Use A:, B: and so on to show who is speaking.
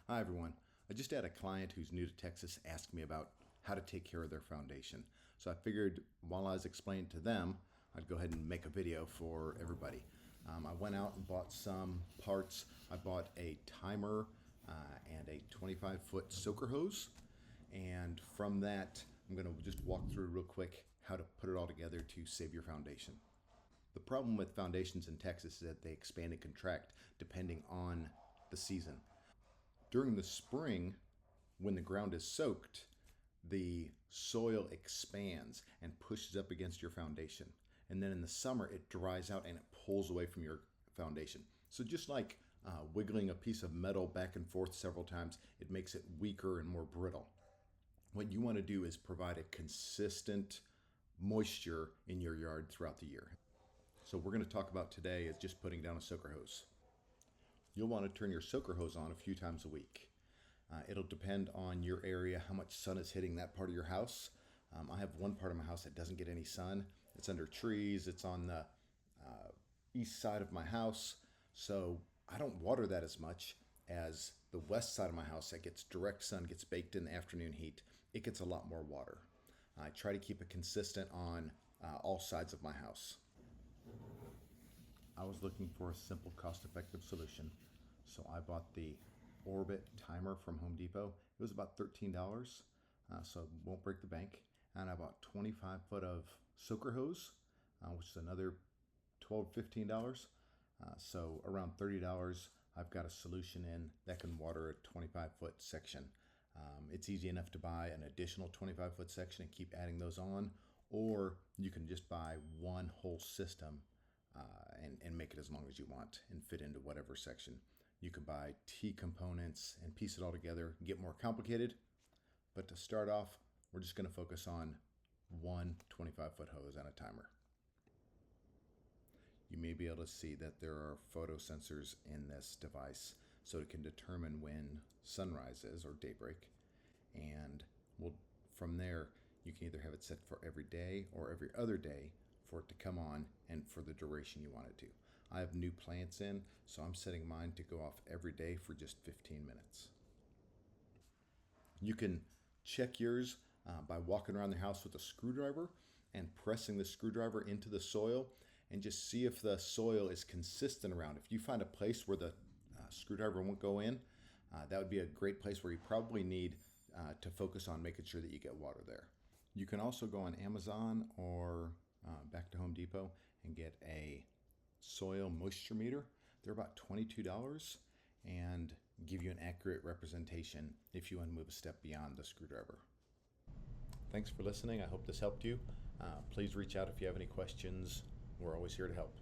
A: Hi everyone. I just had a client who's new to Texas ask me about how to take care of their foundation. So I figured while I was explaining to them, I'd go ahead and make a video for everybody. I went out and bought some parts. I bought a timer and a 25-foot soaker hose. And from that, I'm going to just walk through real quick how to put it all together to save your foundation. The problem with foundations in Texas is that they expand and contract depending on the season. During the spring, when the ground is soaked, the soil expands and pushes up against your foundation. And then in the summer, it dries out and it pulls away from your foundation. So just like wiggling a piece of metal back and forth several times, it makes it weaker and more brittle. What you want to do is provide a consistent moisture in your yard throughout the year. So we're going to talk about today is just putting down a soaker hose. You'll want to turn your soaker hose on a few times a week. It'll depend on your area, how much sun is hitting that part of your house. I have one part of my house that doesn't get any sun. It's under trees. It's on the east side of my house. So I don't water that as much as the west side of my house that gets direct sun, gets baked in the afternoon heat. It gets a lot more water. I try to keep it consistent on all sides of my house. I was looking for a simple, cost-effective solution, so I bought the Orbit timer from Home Depot. It was about $13, so it won't break the bank. And I bought 25 foot of soaker hose, which is another $12, $15. So around $30, I've got a solution in that can water a 25-foot section. It's easy enough to buy an additional 25-foot section and keep adding those on, or you can just buy one whole system and make it as long as you want and fit into whatever section. You can buy T components and piece it all together, get more complicated. But to start off, we're just going to focus on one 25-foot hose and a timer. You may be able to see that there are photo sensors in this device so it can determine when sunrise is or daybreak. And from there, you can either have it set for every day or every other day for it to come on and for the duration you want it to. I have new plants in, so I'm setting mine to go off every day for just 15 minutes. You can check yours by walking around the house with a screwdriver and pressing the screwdriver into the soil and just see if the soil is consistent around. If you find a place where the screwdriver won't go in, that would be a great place where you probably need to focus on making sure that you get water there. You can also go on Amazon or back to Home Depot and get a soil moisture meter. They're about $22 and give you an accurate representation if you want to move a step beyond the screwdriver. Thanks for listening. I hope this helped you. Please reach out if you have any questions. We're always here to help.